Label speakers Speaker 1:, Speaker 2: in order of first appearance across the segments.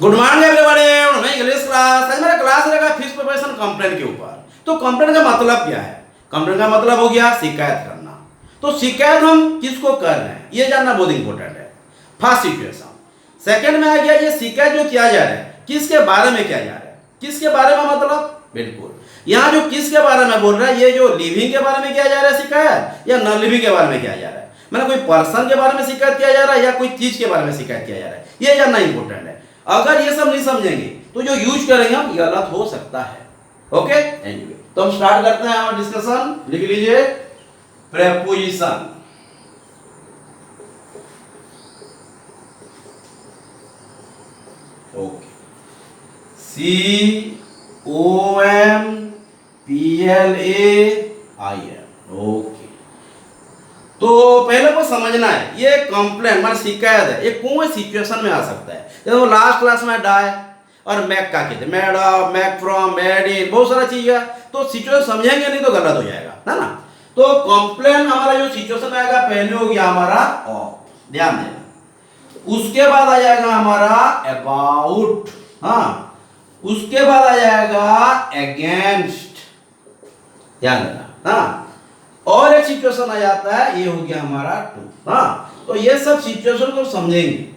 Speaker 1: Good morning everybody, मैं English class. आज मेरा क्लास रहेगा फिश प्रिपरेशन कंप्लेंट के ऊपर। तो कंप्लेंट का मतलब क्या है? कंप्लेंट का मतलब हो गया शिकायत करना। तो शिकायत हम किसको कर रहे हैं ये जानना बहुत इंपॉर्टेंट है। First situation. सेकंड में आ गया ये शिकायत जो किया जा रहा है किसके बारे में किया जा रहा है। किसके बारे में मतलब बिल्कुल यहाँ जो किसके बारे में बोल रहा है, ये जो लिविंग के बारे में किया जा रहा है शिकायत या नॉन लिविंग के बारे में किया जा रहा है। मैंने कोई पर्सन के बारे में शिकायत किया जा रहा है या कोई चीज के बारे में शिकायत किया जा रहा है, ये जानना इंपॉर्टेंट है। अगर ये सब नहीं समझेंगे तो जो यूज करेंगे हम गलत हो सकता है। ओके एनीवे, तो हम स्टार्ट करते हैं हमारा डिस्कशन। लिख लीजिए प्रेपोजिशन। Okay, COMPLAIN। ओके, तो पहले को समझना है ये कंप्लेंट मतलब शिकायत है, ये कौन सिचुएशन में आ सकता है। जैसे लास्ट क्लास में डाई और मैक का कहते, made of, make from, made in, बहुत सारा चीज है। तो सिचुएशन समझेंगे नहीं तो गलत हो जाएगा, है ना। तो कंप्लेंट हमारा जो सिचुएशन आएगा पहले हो गया हमारा ऑफ, ध्यान देना। उसके बाद आ जाएगा हमारा अबाउट, हाँ। उसके बाद आ जाएगा अगेंस्ट, ध्यान देना, हाँ। और एक सिचुएशन आ जाता है, ये हो गया हमारा टू, हाँ। तो ये सब सिचुएशन को समझेंगे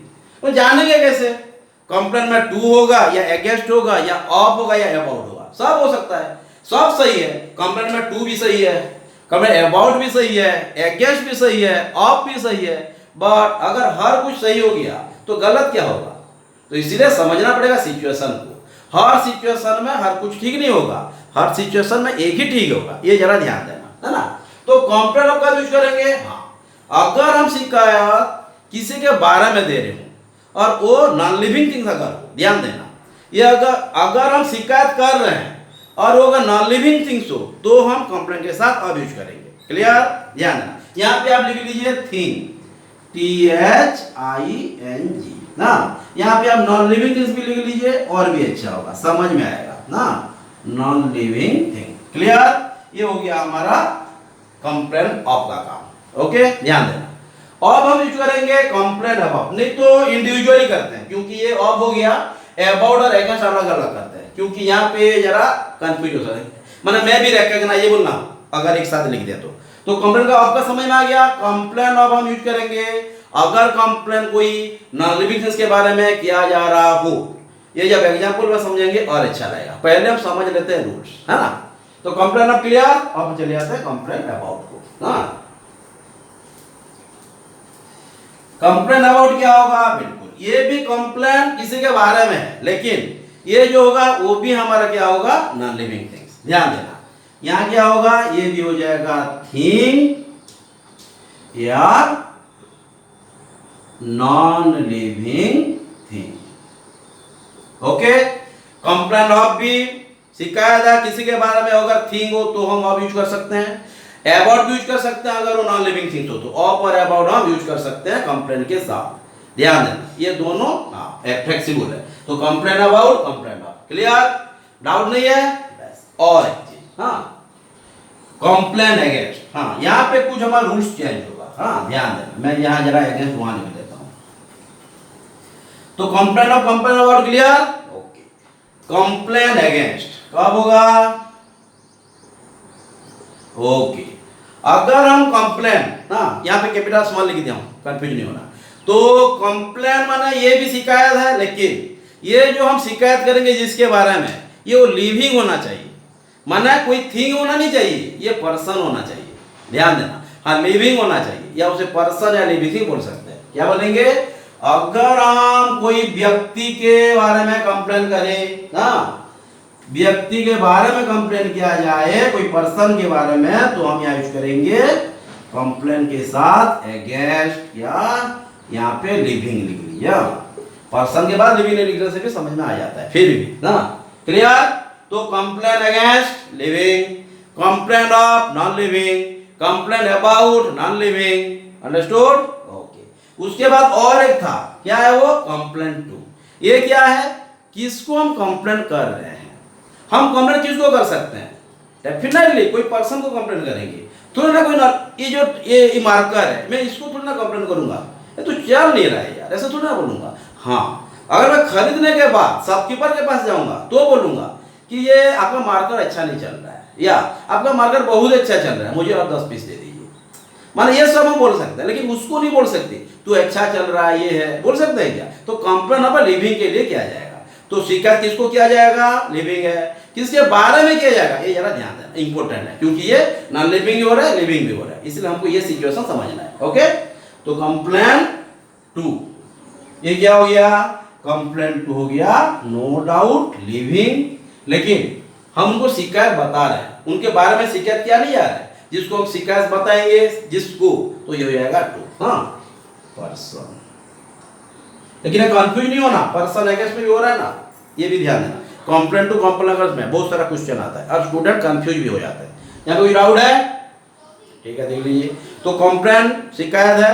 Speaker 1: तो जानेंगे कैसे कंप्लेंट में टू होगा या अगेंस्ट होगा या ऑफ होगा या अबाउट होगा, सब हो सकता है। सब सही है, कंप्लेंट में टू भी सही है, कंप्लेंट अबाउट भी सही है, अगेंस्ट भी सही है, ऑफ भी सही है। बट अगर हर कुछ सही हो गया तो गलत क्या होगा, तो इसीलिए समझना पड़ेगा सिचुएशन को। हर सिचुएशन में हर कुछ ठीक नहीं होगा, हर सिचुएशन में एक ही ठीक होगा, ये जरा ध्यान देना, है ना। तो कंप्लेंट आप कब यूज करेंगे, हाँ, अगर हम शिकायत किसी के बारे में दे रहे हो और वो नॉन लिविंग थिंग्स अगर हो, ध्यान देना। ये अगर हम शिकायत कर रहे हैं और वो अगर नॉन लिविंग थिंग्स हो तो हम कंप्लेंट के साथ अब यूज करेंगे। क्लियर, ध्यान देना। यहाँ पे आप लिख लीजिए थिंग, THING ना। यहाँ पे आप नॉन लिविंग थिंग्स भी लिख लीजिए और भी अच्छा होगा, समझ में आएगा ना। Non living thing, clear. ये हो गया हमारा कंप्लेंट ऑफ का काम। ओके, ध्यान देना। अब हम यूज करेंगे कंप्लेंट अबाउट, नहीं तो इंडिविजुअली करते हैं क्योंकि ये ऑफ हो गया। अबाउट और अगेंस्ट अलग अलग करते हैं क्योंकि यहाँ पे जरा कंफ्यूज हो सकता है। मतलब मैं भी रिकॉग्नाइजेबल ना अगर एक साथ लिख दिया तो कंप्लेंट का ऑफ का समझ में आ गया। कंप्लेंट ऑफ हम यूज करेंगे अगर कंप्लेंट कोई नॉन लिविंग थिंग्स के बारे में किया जा रहा हो। ये जब एग्जांपल में समझेंगे और अच्छा लगेगा, पहले हम समझ लेते हैं रूल्स, है ना। तो कंप्लेंट ऑफ क्लियर, अब चले जाते हैं कंप्लेंट अबाउट को, हाँ। कंप्लेंट अबाउट क्या होगा, बिल्कुल ये भी कंप्लेंट किसी के बारे में है, लेकिन ये जो होगा वो भी हमारा क्या होगा, नॉन लिविंग थिंग्स। ध्यान देना, यहां क्या होगा, ये भी हो जाएगा थिंग या non living thing. Okay, complaint of भी शिकायत है किसी के बारे में, अगर थिंग हो तो हम ऑफ यूज कर सकते हैं। अबाउट भी यूज कर सकते हैं अगर वो नॉन लिविंग थिंग्स हो तो ऑफ और अबाउट हम यूज कर सकते हैं कंप्लेंट के साथ। ध्यान देना, ये दोनों फ्लेक्सिबल है। तो complaint about, complaint of, clear, doubt नहीं है बस। और एक चीज, हाँ, कंप्लेंट अगेंस्ट, हाँ, यहाँ पे कुछ हमारा रूल्स चेंज होगा, हाँ, ध्यान देना। मैं यहाँ जरा अगेंस्ट वहां लिख देता हूँ। तो complaint of, complaint about, clear. Okay, complaint against कब होगा, ओके, अगर हम कंप्लेंट, हाँ, यहाँ पे कैपिटल स्मॉल लिख दिया हूं, कंफ्यूज नहीं होना। तो कंप्लेंट माना ये भी शिकायत है, लेकिन ये जो हम शिकायत करेंगे जिसके बारे में, ये वो लिविंग होना चाहिए, माना कोई थिंग होना नहीं चाहिए, ये पर्सन होना चाहिए। ध्यान देना, हाँ, लिविंग होना चाहिए, या उसे पर्सन या लिविंग बोल सकते हैं। क्या बोलेंगे, अगर हम कोई व्यक्ति के बारे में कंप्लेंट करें, हाँ, व्यक्ति के बारे में कंप्लेन किया जाए, कोई पर्सन के बारे में, तो हम यहाँ यूज करेंगे कंप्लेन के साथ अगेंस्ट या यहाँ पे लिविंग लिख लीजिए। पर्सन के बाद लिविंग लिखने से भी समझ में आ जाता है फिर भी ना। क्लियर, तो complain against living, complain of non living, complain about non living, understood. Okay, उसके बाद और एक था, क्या है वो, कंप्लेन टू। ये क्या है, किसको हम कंप्लेन कर रहे हैं। हम कंप्लेंट किसको कर सकते हैं, डेफिनेटली कोई पर्सन को कंप्लेंट करेंगे, थोड़ा ना कोई ना। ये जो ये मार्कर है, मैं इसको थोड़ा ना कंप्लेंट करूंगा, ये तो चल नहीं रहा है यार, ऐसा थोड़ा ना बोलूंगा। हाँ, अगर मैं खरीदने के बाद शॉपकीपर के पास जाऊंगा तो बोलूंगा कि ये आपका मार्कर अच्छा नहीं चल रहा है, या आपका मार्कर बहुत अच्छा चल रहा है, मुझे आप 10 पीस दे दीजिए। माने ये सब हम बोल सकते हैं, लेकिन उसको नहीं बोल सकते तू अच्छा चल रहा है, ये है, बोल सकते हैं क्या? तो कंप्लेन अब लिविंग के लिए किया जाएगा। तो शिकायत किसको किया जाएगा? लिविंग है। किसके बारे में किया जाएगा? ये जरा ध्यान देना, इंपॉर्टेंट है, क्योंकि ये नॉन लिविंग भी हो रहा है, लिविंग भी हो रहा है, इसलिए हमको ये सिचुएशन समझना है। ओके, तो कंप्लेन 2 ये क्या हो गया? कंप्लेन 2 हो गया, नो डाउट लिविंग। लेकिन हम उनको शिकायत बता रहे हैं, उनके बारे में शिकायत किया नहीं जा रहा है, जिसको हम शिकायत बताएंगे जिसको, तो ये हो जाएगा 2। हाँ, पर्सन। लेकिन कंफ्यूज नहीं होना, पर्सन अगेंस्ट में भी हो रहा है ना, ये भी ध्यान देना। कंप्लेंट टू कंप्लेन अगेंस्ट में बहुत सारा क्वेश्चन आता है, अब स्टूडेंट कंफ्यूज भी हो जाता है। यहाँ कोई डाउट है? ठीक है, देख लीजिए। तो कंप्लेन शिकायत है,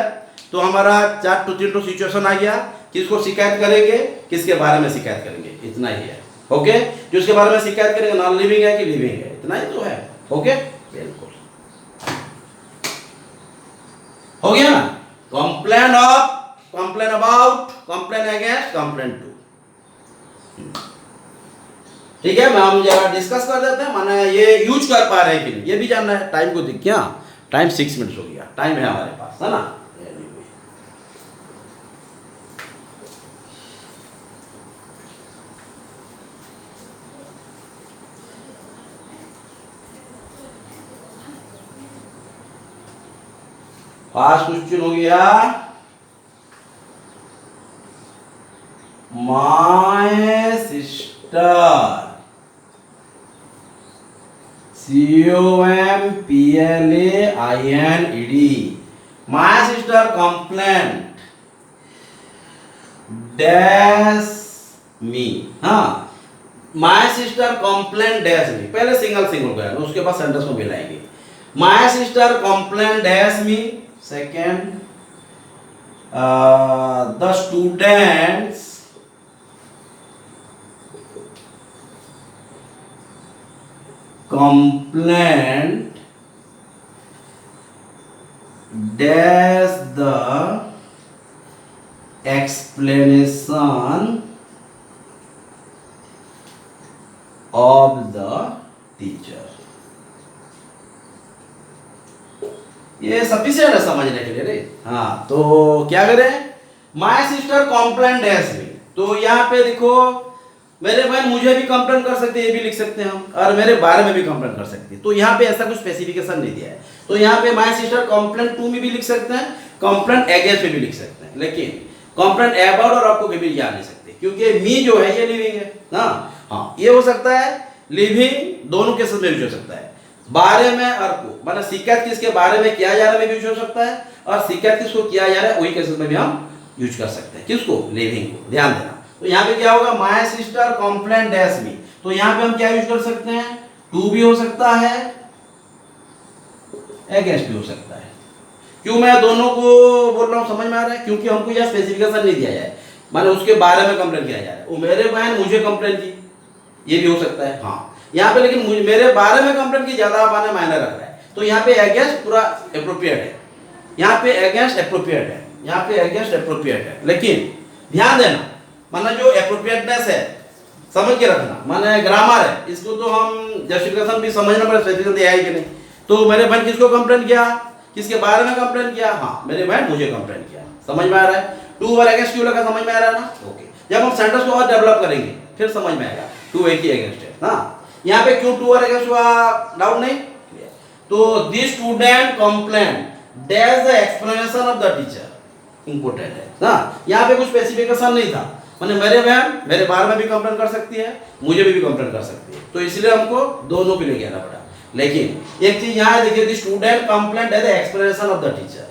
Speaker 1: तो हमारा 4 to 3 सिचुएशन आ गया। किसको शिकायत करेंगे, किसके बारे में शिकायत करेंगे, इतना ही है। ओके, जो उसके बारे में शिकायत करेंगे नॉन लिविंग है कि लिविंग है, इतना ही तो है। ओके, बिल्कुल हो गया ना। Complain of, complain about, complain against, complain to. ठीक है, मैं हम जरा डिस्कस कर देते हैं, माने ये यूज कर पा रहे हैं कि नहीं, ये भी जानना है। टाइम को देख, क्या टाइम 6 मिनट हो गया, टाइम है हमारे पास, है ना। फर्स्ट क्वेश्चन हो गया, my sister, COMPLAINED, my sister complaint dash me. हाँ, my sister complaint dash me, पहले सिंगल सिंगल का है, उसके बाद सेंटेंस को मिलाएंगे। My sister complaint dash me. Second, the students complaint dash the explanation of the teacher। ये sufficient है समझने के लिए रे। हाँ, तो क्या करें, माय सिस्टर कंप्लेंट डैश मी, तो यहाँ पे देखो मेरे बहन मुझे भी कंप्लेंट कर सकते हैं, ये भी लिख सकते हैं हम, और मेरे बारे में भी कंप्लेंट कर सकते हैं। तो यहाँ पे ऐसा कुछ स्पेसिफिकेशन नहीं दिया है, तो यहाँ पे माय सिस्टर कंप्लेंट टू में भी लिख सकते हैं, कंप्लेंट अगेंस्ट में भी लिख सकते हैं, लेकिन कंप्लेंट अबाउट और आपको कभी जा नहीं सकते, क्योंकि मी जो है ये लिविंग है। हाँ, ये हो सकता है लिविंग, दोनों केसेस में भी हो सकता है। बारे में और को, मतलब शिकायत किसके बारे में किया जा रहा है भी यूज हो सकता है, और शिकायत किसको किया जा रहा है वही केसेस में भी हम यूज कर सकते हैं। किसको? लिविंग को। ध्यान देना। तो यहाँ पे क्या होगा, माय सिस्टर कंप्लेंट डैश मी, तो यहाँ पे हम क्या यूज कर सकते हैं, टू भी हो सकता है, अगेंस्ट भी हो सकता है। क्यों मैं दोनों को बोल रहा हूँ, समझ में आ रहा है? क्योंकि हमको यह स्पेसिफिकेशन नहीं दिया जाए, माने उसके बारे में कंप्लेंट किया जा रहा है, वो मेरे बहन मुझे कंप्लेंट की, ये भी हो सकता है। हाँ, यहाँ पे लेकिन मेरे बारे में कंप्लेंट की ज्यादा माने मायने रख रहा है, तो यहाँ पे अगेंस्ट पूरा एप्रोप्रिएट है, यहाँ पे अगेंस्ट एप्रोप्रिएट है, यहाँ पे अगेंस्ट एप्रोप्रिएट है। लेकिन ध्यान देना, माना जो एप्रोप्रिएटनेस है समझ के रखना, माने ग्रामर है, इसको तो हम जस्टिफिकेशन भी समझना पड़ेगा, स्पेसिफिकेशन दिया है कि नहीं। तो मेरे बहन किसको कंप्लेंट किया, किसके बारे में कंप्लेंट किया, हाँ मेरे बहन मुझे कंप्लेंट किया। समझ में आ रहा है? टू और अगेंस्ट क्यों लगा, समझ में आ रहा है ना? ओके, जब हम सेंटेंस को और डेवलप करेंगे फिर समझ में आएगा टू एक ही अगेंस्ट है। हाँ, यहाँ पे क्यों टू और अगेंस्ट हुआ, डाउट नहीं। तो this student complaint dash the explanation of the teacher, important है ना। यहाँ पे कुछ स्पेसिफिकेशन नहीं था, माने मेरे बहन मेरे बारे में भी कंप्लेंट कर सकती है, मुझे भी कंप्लेंट कर सकती है, तो इसलिए हमको दोनों के लिए कहना पड़ा। लेकिन एक चीज यहाँ देखिए, द स्टूडेंट कंप्लेंट है the explanation of the teacher,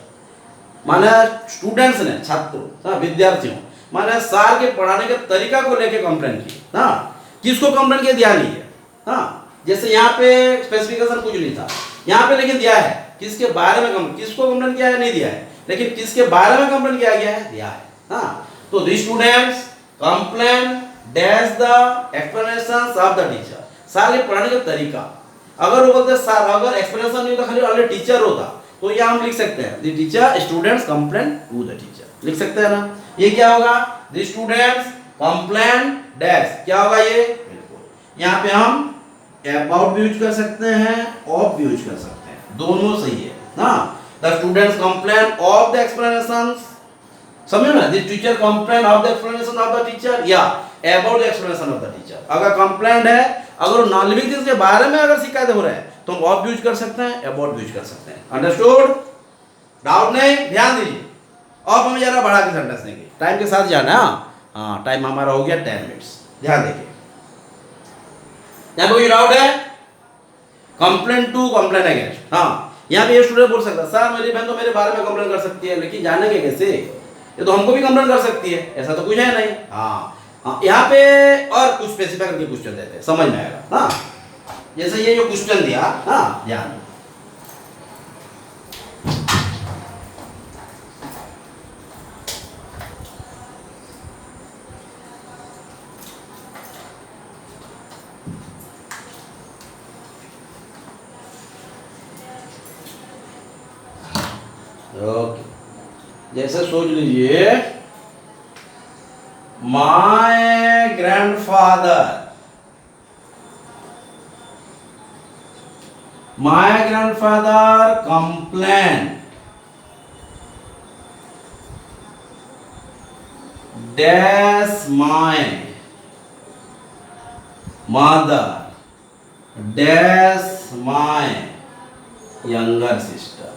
Speaker 1: माने स्टूडेंट्स ने, छात्रों, विद्यार्थियों, माने सर के पढ़ाने के तरीका को लेके कंप्लेंट की। हाँ, किसको कंप्लेंट किया ध्यान नहीं है। हाँ, जैसे यहाँ पे स्पेसिफिकेशन कुछ नहीं था, यहाँ पे लेकिन दिया है किसके बारे में कंप्लेंट, किसको कंप्लेंट किया है नहीं दिया है, लेकिन किसके बारे में कंप्लेंट किया गया है दिया है। हाँ, तो the students complaint dash the explanations of the teacher, sir के पढ़ाने का तरीका। अगर वो बोलते सर, अगर एक्सप्लेनेशन नहीं होता खाली ऑलरेडी टीचर होता, तो यहाँ हम लिख सकते हैं the teacher students complaint to the teacher, लिख सकते हैं ना। ये क्या होगा, द स्टूडेंट्स कंप्लेन डैश क्या होगा ये, बिल्कुल यहाँ पे हम अबाउट भी यूज कर सकते हैं, ऑफ भी यूज कर सकते हैं, दोनों सही है ना। The students complain of the explanations, समझो ना, this teacher complain of the explanation of the teacher या about the explanation of the teacher. अगर कंप्लेंट है, अगर नॉन लिविंग थिंग्स के बारे में अगर शिकायत हो रहा है तो हम ऑफ यूज कर सकते हैं, अबाउट यूज कर सकते हैं। अंडरस्टूड, डाउट नहीं, ध्यान दीजिए। ऑफ हमें जरा बढ़ा के सेंटेंस देंगे, टाइम के साथ जाना है। हाँ, टाइम हमारा हो गया 10 मिनट्स, ध्यान देखिए। यहाँ पे कोई डाउट है? कंप्लेंट टू कंप्लेंट अगेंस्ट, हाँ यहाँ पे ये स्टूडेंट बोल सकता है सर मेरी बहन तो मेरे बारे में कंप्लेंट कर सकती है, लेकिन जानेंगे कैसे, ये तो हमको भी कंप्लेंट कर सकती है, ऐसा तो कुछ है नहीं। हाँ, यहाँ पे और कुछ स्पेसिफाई करके क्वेश्चन देते हैं, समझ में आएगा। हाँ, जैसे ये जो क्वेश्चन दिया, हाँ ध्यान, ओके, जैसे सोच लीजिए my grandfather complain dash my mother dash my younger sister.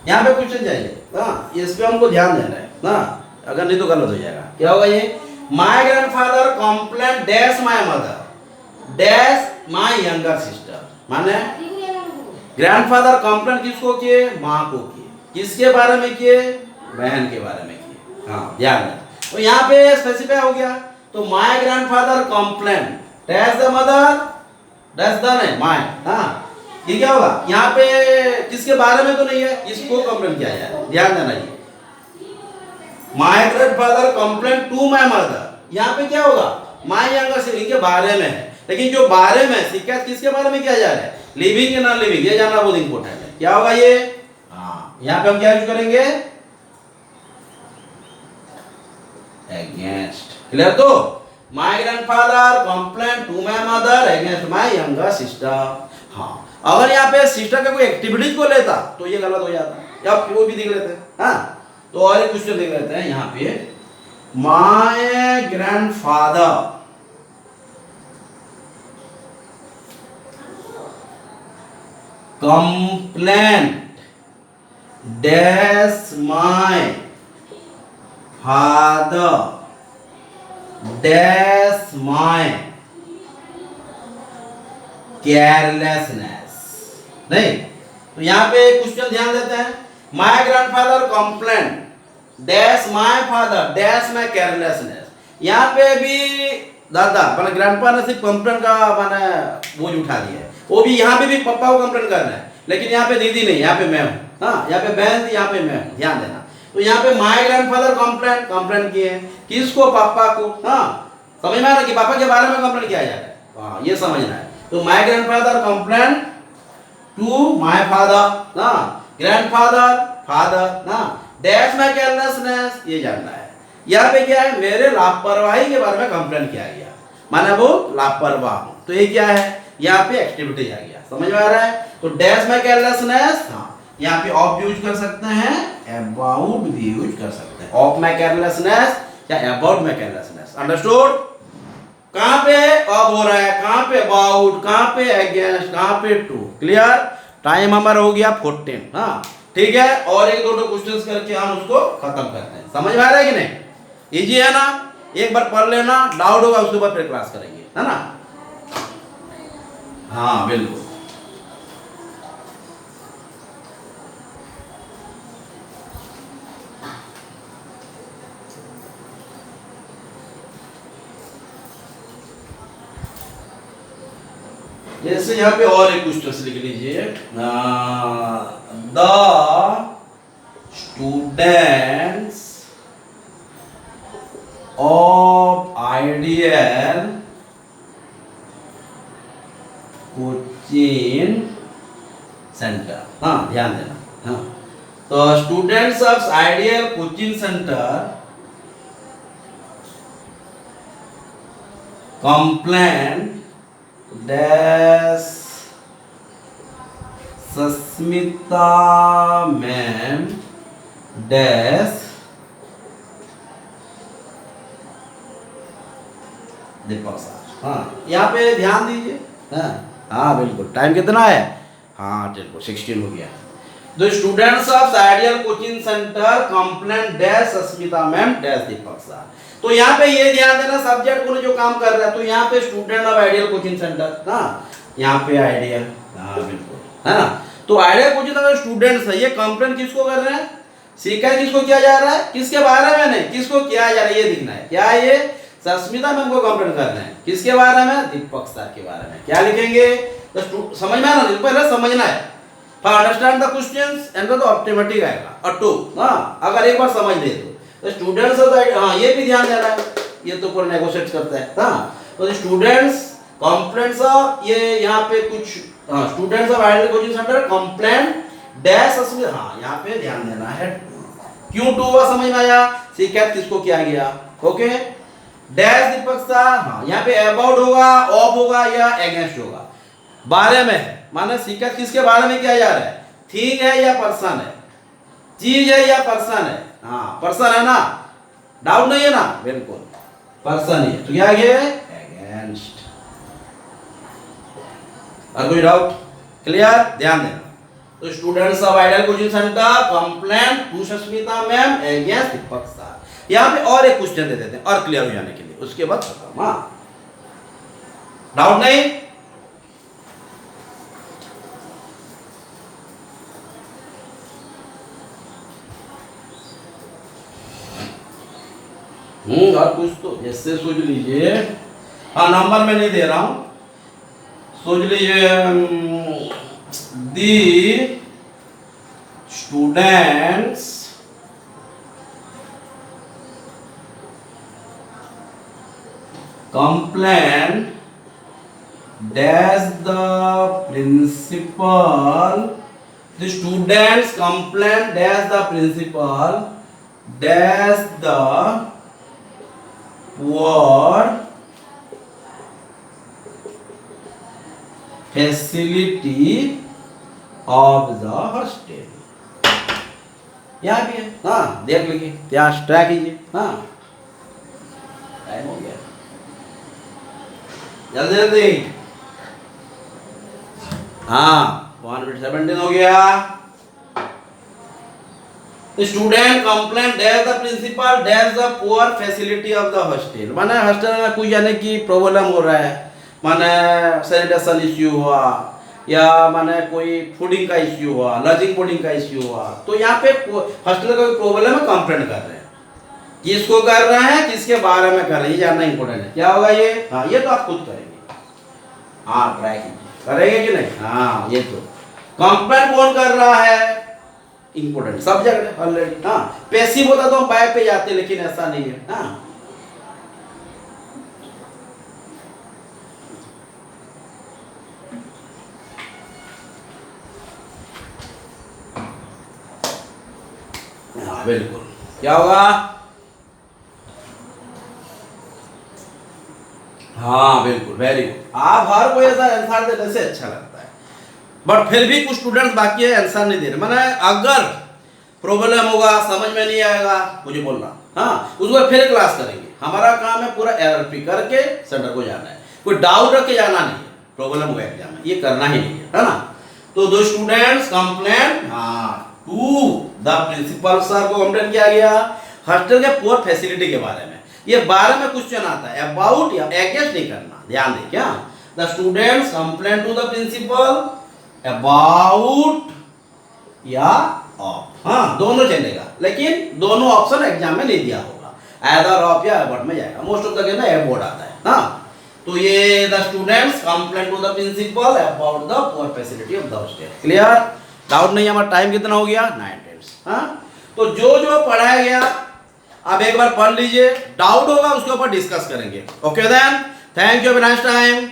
Speaker 1: यहाँ पे क्वेश्चन चाहिए, हाँ इस पे हमको ध्यान देना है ना, अगर नहीं तो गलत हो जाएगा। क्या होगा ये, my grandfather complain dash my mother dash my younger sister, माने ग्रैंडफादर कंप्लेन किसको किए, माँ को किए, किसके बारे में किए, बहन के बारे में किए। हाँ ध्यान देना, तो यहाँ पे स्पेसिफाई हो गया, तो my grandfather complain dash the mother dash the नहीं माय, हाँ ये क्या होगा, यहाँ पे किसके बारे में तो नहीं है, इसको कंप्लेन किया जाए, ध्यान देना। ये my grandfather complain to my mother, यहाँ पे क्या होगा, माय यंगर सिस्टर, इनके बारे में है, लेकिन जो बारे में शिकायत किसके बारे में किया जा रहा है, लिविंग या नॉन लिविंग, ये जानना बहुत इंपॉर्टेंट है। क्या होगा ये, हाँ यहाँ पे हम क्या यूज करेंगे, अगेंस्ट, क्लियर। तो my grandfather complain to my mother against my younger sister. हाँ, अगर यहाँ पे सिस्टर का कोई एक्टिविटीज को लेता तो ये गलत हो जाता, या वो भी देख लेते हैं। हाँ, तो और एक क्वेश्चन देख लेते हैं यहाँ पे, my grandfather complain dash my father dash my carelessness. नहीं, तो यहाँ पे क्वेश्चन ध्यान देते हैं, my grandfather complain dash my father dash my carelessness. यहाँ पे भी दादा मैंने ग्रैंडपा ने सिर्फ कंप्लेन का मैंने बोझ उठा दिया है, वो भी यहाँ पे भी पापा को कंप्लेन कर रहे हैं, लेकिन यहाँ पे दीदी नहीं, यहाँ पे मैं हूँ। हाँ, यहाँ पे बहन थी, यहाँ पे मैं हूँ, ध्यान देना। तो यहाँ पे माय ग्रैंडफादर कंप्लेन किए हैं, किसको, पापा को। हाँ, समझ में आ रहा कि पापा के बारे में कंप्लेन किया जा रहा है, हाँ ये समझना है। तो my grandfather complain to my father ना, ग्रैंडफादर फादर ना, डैश माय केयरलेसनेस, ये जानना है। यहाँ पे क्या है, मेरे लापरवाही के बारे में कंप्लेन किया गया, माना वो लापरवाह हूं, तो ये क्या है, यहाँ पे एक्टिविटी आ गया, समझ में आ रहा है। तो डैश माय केयरलेसनेस, हाँ यहाँ पे ऑफ यूज कर सकते हैं, अबाउट भी यूज कर सकते हैं, ऑफ माय केयरलेसनेस या अबाउट माय केयरलेसनेस। अंडरस्टूड। कहां पे अब हो रहा है, कहां पे अबाउट, कहां पे अगेंस्ट, कहां पे टू। क्लियर। टाइम हमारा हो गया 14। हाँ ठीक है, और एक दो क्वेश्चंस करके हम उसको खत्म करते हैं। समझ में आ रहा है कि नहीं, इजी है ना, एक बार पढ़ लेना, डाउट होगा उसके बाद फिर क्लास करेंगे, है ना। हाँ बिल्कुल। जैसे यहाँ पे और एक क्वेश्चन लिख लीजिए, the students of ideal coaching centre. हाँ ध्यान देना। हाँ, तो students of ideal coaching center complain dash Sasmita ma'am dash Deepak sir. हाँ, यहाँ पे ध्यान दीजिए। हाँ बिल्कुल, टाइम कितना है? हाँ बिल्कुल 16 हो गया। The students of ideal coaching centre complain dash Sasmita ma'am dash Deepak sir. तो यहाँ पे ये ध्यान देना, सब्जेक्ट को जो काम कर रहा है, तो यहाँ पे student of ideal coaching centre, हाँ यहाँ पे आइडियल, हाँ बिल्कुल, है ना। तो आइडियल कोचिंग सेंटर स्टूडेंट्स है, ये कंप्लेन किसको कर रहे हैं? शिकायत किसको किया जा रहा है? किसके बारे में नहीं, किसको किया जा रहा है, ये दिखना है। क्या ये? सस्मिता मैम को कंप्लेन कर रहे हैं। किसके बारे में? दीपक सर के बारे में। क्या लिखेंगे? समझ में आना, पहले समझना है। For understand the questions and तो ऑटोमेटिक आएगा ऑटो। हाँ, अगर एक बार समझ ले तो स्टूडेंट्स, हाँ ये भी ध्यान देना है, ये तो पूरा नेगोशिएट करता है। हाँ, तो स्टूडेंट्स कंप्लेंट्स ऑफ, ये यहाँ पे कुछ students of ideal coaching centre complain dash Sasmita, हाँ यहाँ पे ध्यान देना है। क्यों टू हुआ समझ में आया? शिकायत किसको किया गया? ओके, डैश दीपक सर, हाँ यहाँ पे अबाउट होगा, ऑफ होगा या अगेंस्ट होगा, बारे में है। माने शिकायत किसके बारे में किया जा रहा है? थिंग है या पर्सन है? चीज है या पर्सन है? हाँ पर्सन है ना, डाउट नहीं है ना, बिल्कुल पर्सन ही है। तो क्या है? अगेंस्ट। और कोई डाउट? क्लियर? ध्यान देना। तो students of ideal coaching centre complain to Sasmita ma'am against Deepak sir. यहाँ पे और एक क्वेश्चन दे देते हैं और क्लियर हो जाने के लिए, उसके बाद खत्म। हाँ, डाउट नहीं? और कुछ तो ऐसे सोच लीजिए। हाँ, नंबर मैं नहीं दे रहा हूं, सोच लीजिए। The students complain dash the principal, the students complain dash the principal dash the poor facility of the hostel. यहाँ भी है, हाँ देख लीजिए, यहाँ ट्राई कीजिए। हाँ टाइम हो गया, जल्दी जल्दी। हाँ 1:17 हो गया। Student complain dash the principal dash the poor facility of the hostel. माने हॉस्टल में कुछ यानी कि प्रॉब्लम हो रहा है, माने सैनिटेशन इश्यू हुआ या माने कोई फूडिंग का इश्यू हुआ, लॉजिंग बोर्डिंग का इश्यू हुआ, तो यहाँ पे हॉस्टल का प्रॉब्लम है, कंप्लेंट कर रहे हैं। किसको कर रहे हैं, किसके बारे में कर रहे हैं, ये जानना इंपॉर्टेंट है। क्या होगा ये? हाँ ये तो आप खुद करेंगे। हाँ ट्राई कीजिए, करेंगे कि नहीं? हाँ ये तो कंप्लेंट कौन कर रहा है, इंपॉर्टेंट सब्जेक्ट है ऑलरेडी। हाँ पैसिव होता तो हम बाय पे जाते, लेकिन ऐसा नहीं है। हाँ हाँ बिल्कुल, क्या होगा? हाँ बिल्कुल, वेरी गुड। आप हर कोई ऐसा आंसर देने से अच्छा लगता है, बट फिर भी कुछ स्टूडेंट्स बाकी है आंसर नहीं दे रहे। माने अगर प्रॉब्लम होगा, समझ में नहीं आएगा, मुझे बोलना। हाँ उसको फिर क्लास करेंगे। हमारा काम है पूरा एआरपी करके सेंटर को जाना है, कोई डाउट रख के जाना नहीं है। प्रॉब्लम होगा एग्जाम में, ये करना ही नहीं है ना। तो दो students complain to the principal sir को कंप्लेन किया गया हॉस्टल के पुअर फैसिलिटी के बारे में। ये बारे में क्वेश्चन आता है, अबाउट या अगेंस्ट नहीं करना, ध्यान दें। क्या? The students complain to the principal about या ऑफ। हाँ दोनों चलेगा, लेकिन दोनों ऑप्शन एग्जाम में नहीं दिया होगा, आइदर ऑफ या अबाउट में जाएगा। मोस्ट ऑफ द केस में अबाउट आता है। हाँ तो ये the students complain to the principal about the poor facility of the hostel. Clear? Doubt नहीं? हमारा टाइम कितना हो गया? 9 minutes। हाँ तो जो जो पढ़ाया गया आप एक बार पढ़ लीजिए, डाउट होगा उसके ऊपर डिस्कस करेंगे। Okay then, thank you, have a nice time.